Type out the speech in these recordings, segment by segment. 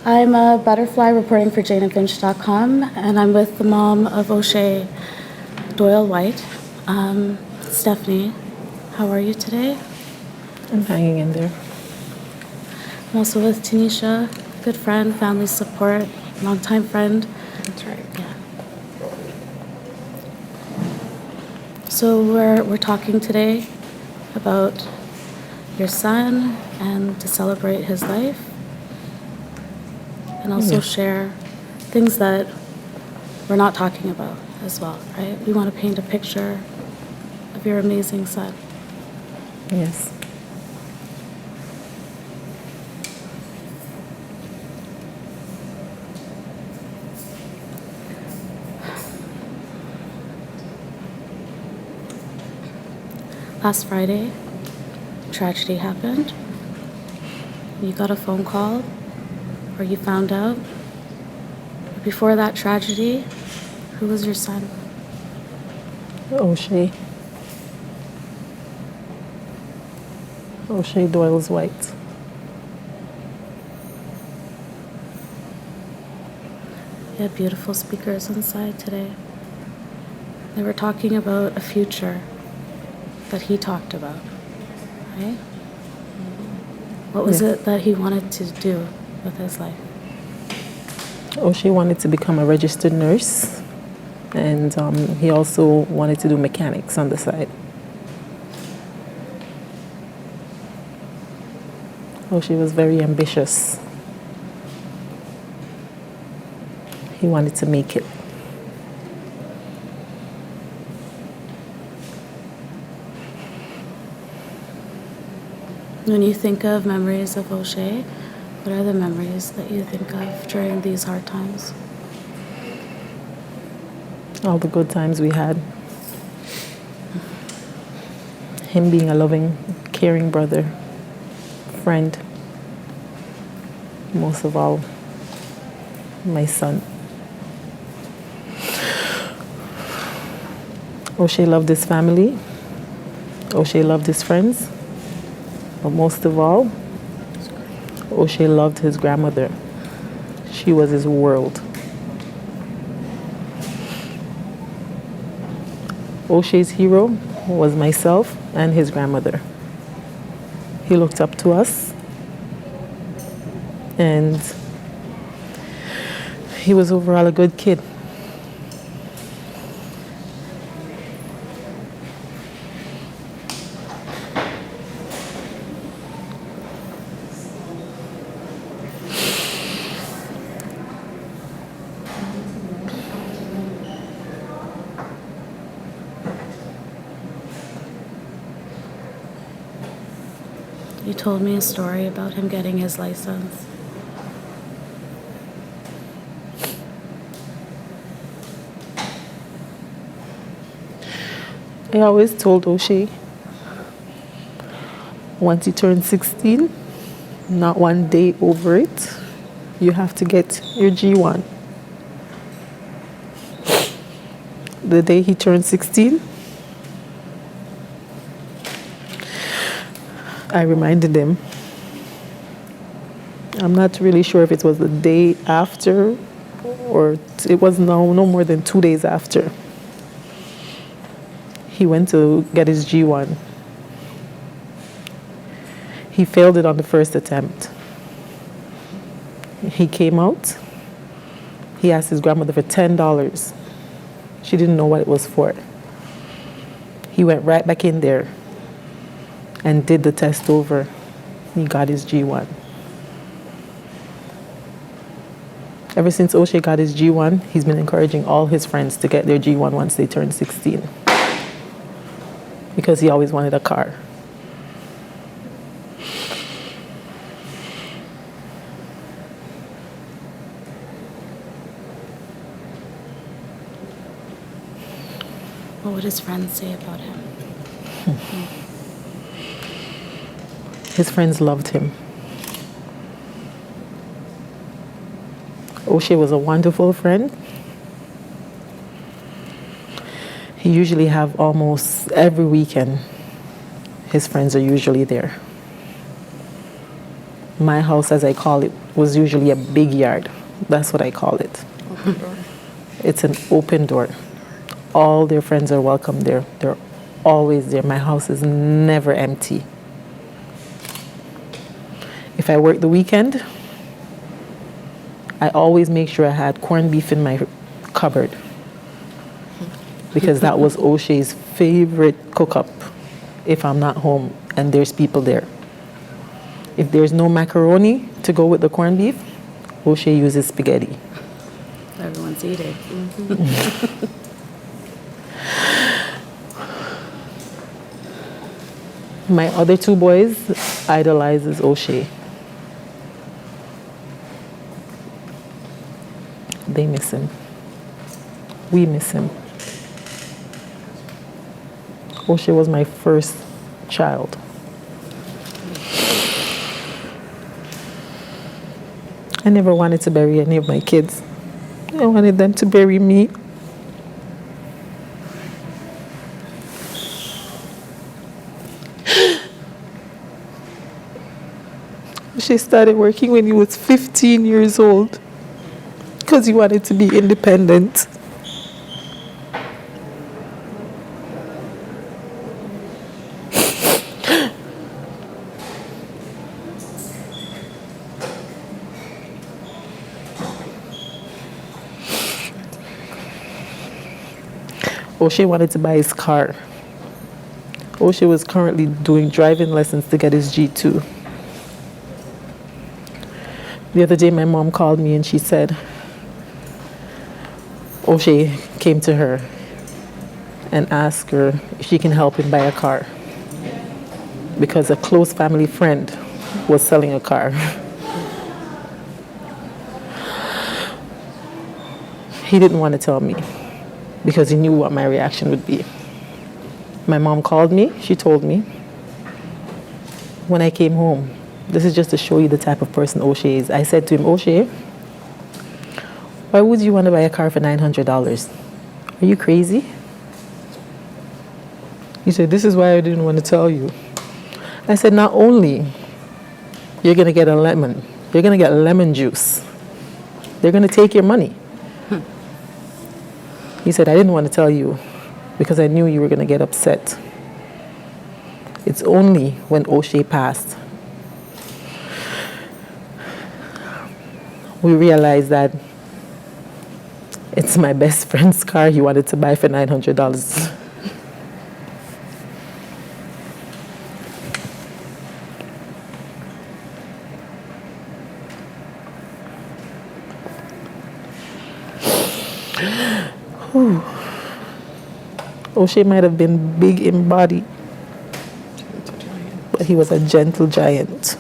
I'm a butterfly reporting for Jane-Finch.com, and I'm with the mom of O'She Doyles-Whyte. Stephanie, how are you today? I'm hanging in there. I'm also with Tanisha, good friend, family support, longtime friend. That's right. Yeah. So we're talking today about your son and to celebrate his life, and also share things that we're not talking about as well, right? We want to paint a picture of your amazing son. Yes. Last Friday, tragedy happened. You got a phone call, or you found out. But before that tragedy, who was your son? O'She Doyles-Whyte. You had beautiful speakers inside today. They were talking about a future that he talked about, right? What was it that he wanted to do with his life? O'She wanted to become a registered nurse, and he also wanted to do mechanics on the side. O'She was very ambitious. He wanted to make it. When you think of memories of O'She, what are the memories that you think of during these hard times? All the good times we had. Him being a loving, caring brother, friend. Most of all, my son. O'She loved his family. O'She loved his friends. But most of all, O'She loved his grandmother. She was his world. O'She's hero was myself and his grandmother. He looked up to us, and he was overall a good kid. You told me a story about him getting his license. I always told O'She, once you turn 16, not one day over it, you have to get your G1. The day he turned 16, I reminded him. I'm not really sure if it was the day after or it was no more than 2 days after. He went to get his G1. He failed it on the first attempt. He came out. He asked his grandmother for $10. She didn't know what it was for. He went right back in there and did the test over. He got his G1. Ever since O'She got his G1, he's been encouraging all his friends to get their G1 once they turn 16. Because he always wanted a car. What would his friends say about him? His friends loved him. O'She was a wonderful friend. He usually have almost every weekend. His friends are usually there. My house, as I call it, was usually a big yard. That's what I call it. Open door. It's an open door. All their friends are welcome there. They're always there. My house is never empty. If I work the weekend, I always make sure I had corned beef in my cupboard because that was O'She's favorite cook-up if I'm not home and there's people there. If there's no macaroni to go with the corned beef, O'She uses spaghetti. Everyone's eating. My other two boys idolizes O'She. They miss him. We miss him. O'She was my first child. I never wanted to bury any of my kids. I wanted them to bury me. She started working when he was 15 years old because he wanted to be independent. O'She wanted to buy his car. O'She was currently doing driving lessons to get his G2. The other day my mom called me and she said O'She came to her and asked her if she can help him buy a car because a close family friend was selling a car. He didn't want to tell me because he knew what my reaction would be. My mom called me, she told me. When I came home, this is just to show you the type of person O'She is. I said to him, O'She, why would you want to buy a car for $900? Are you crazy? He said, this is why I didn't want to tell you. I said, not only you're going to get a lemon, you're going to get lemon juice. They're going to take your money. He said, I didn't want to tell you because I knew you were going to get upset. It's only when O'She passed we realized that it's my best friend's car he wanted to buy for $900. O'She might have been big in body, but he was a gentle giant.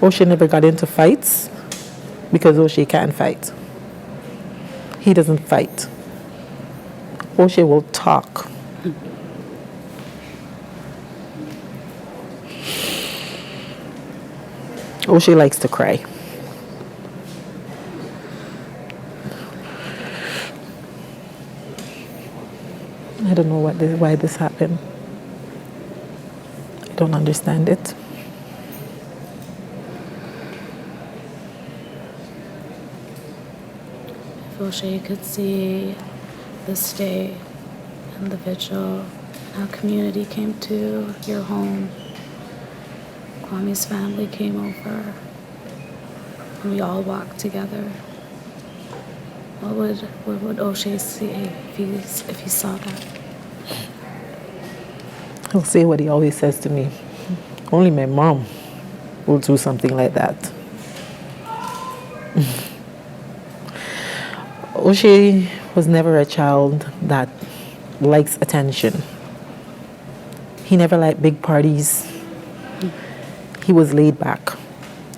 O'She never got into fights because O'She can't fight. He doesn't fight. O'She will talk. O'She likes to cry. I don't know why this happened. I don't understand it. If O'She could see this day and the vigil, how community came to your home, Kwame's family came over, and we all walked together, what would O'She see if he saw that? He'll say what he always says to me. Only my mom will do something like that. O'She was never a child that likes attention. He never liked big parties. He was laid back.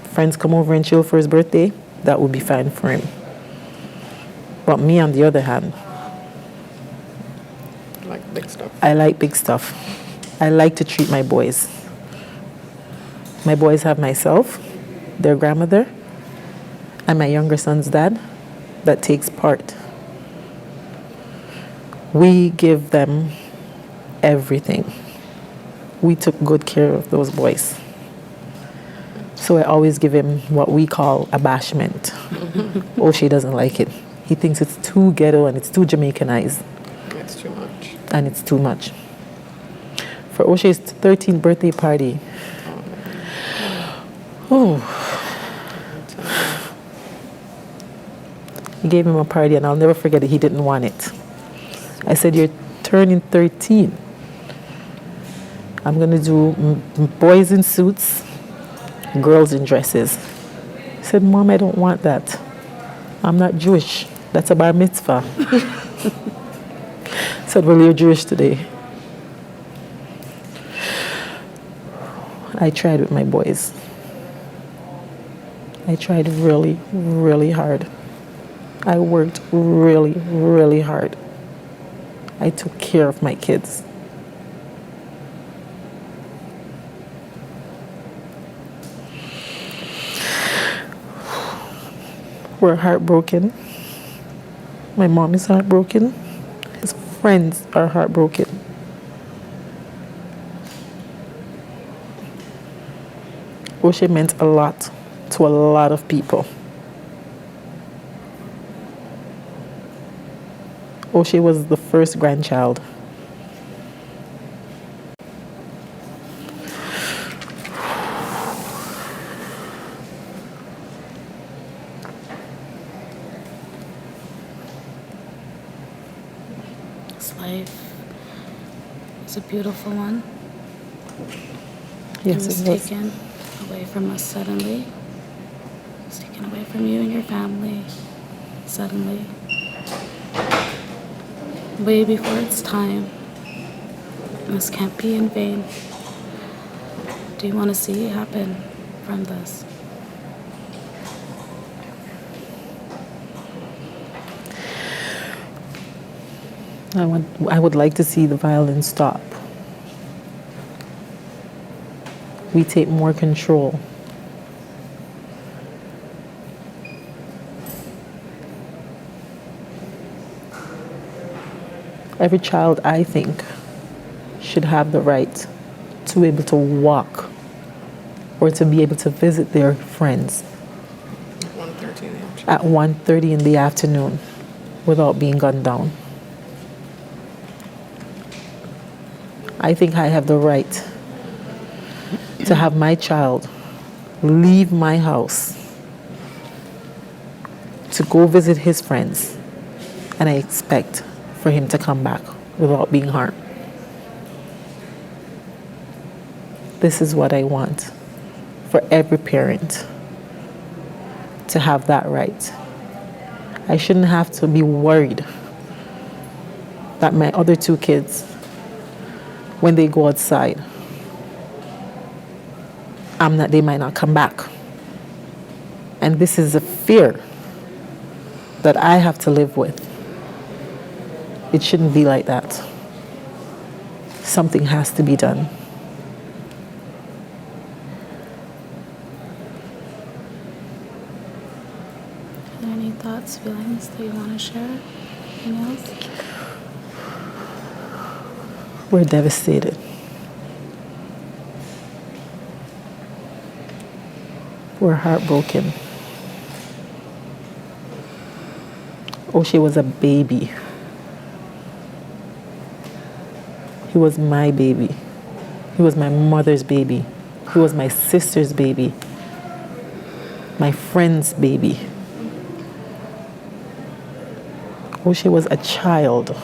Friends come over and chill for his birthday, that would be fine for him. But me, on the other hand, Like big stuff. I like big stuff. I like to treat my boys. My boys have myself, their grandmother, and my younger son's dad that takes part. We give them everything. We took good care of those boys. So I always give him what we call a bashment. O'She doesn't like it. He thinks it's too ghetto and it's too Jamaicanized. It's too much. And it's too much. For O'She's 13th birthday party, he gave him a party, and I'll never forget it. He didn't want it. I said, "You're turning 13. I'm going to do boys in suits, girls in dresses." He said, "Mom, I don't want that. I'm not Jewish. That's a bar mitzvah." I said, "Well, you're Jewish today." I tried with my boys. I tried really, really hard. I worked really, really hard. I took care of my kids. We're heartbroken. My mom is heartbroken. His friends are heartbroken. O'She meant a lot to a lot of people. O'She was the first grandchild. This life is a beautiful one. Yes, It was it was. taken away from us suddenly. It was taken away from you and your family suddenly. Way before its time. This can't be in vain. What do you want to see happen from this? I would like to see the violence stop. We take more control. Every child, I think, should have the right to be able to walk or to be able to visit their friends 1:30 in the afternoon. at 1:30 in the afternoon without being gunned down. I think I have the right to have my child leave my house to go visit his friends, and I expect for him to come back without being harmed. This is what I want for every parent, to have that right. I shouldn't have to be worried that my other two kids, when they go outside, they might not come back. And this is a fear that I have to live with. It shouldn't be like that. Something has to be done. Are there any thoughts, feelings that you want to share? Anything else? We're devastated. We're heartbroken. O'She was a baby. He was my baby. He was my mother's baby. He was my sister's baby. My friend's baby. O'She was a child.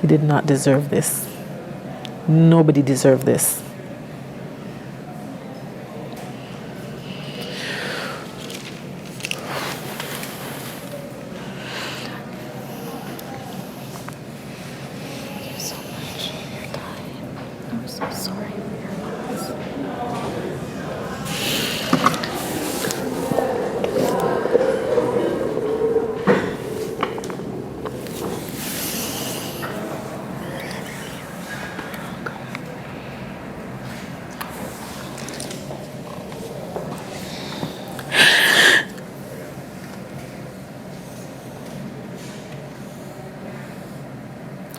He did not deserve this. Nobody deserved this. Thank you so much for your time. I'm so sorry for your loss.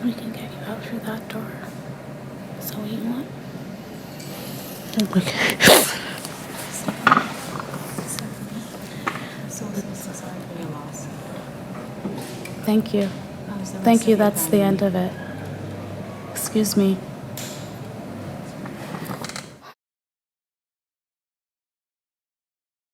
We can get you out through that door. Is that what you want? Okay. so sorry for your loss. Thank you. I was the Thank rest you. of your That's the family. end of it. Excuse me.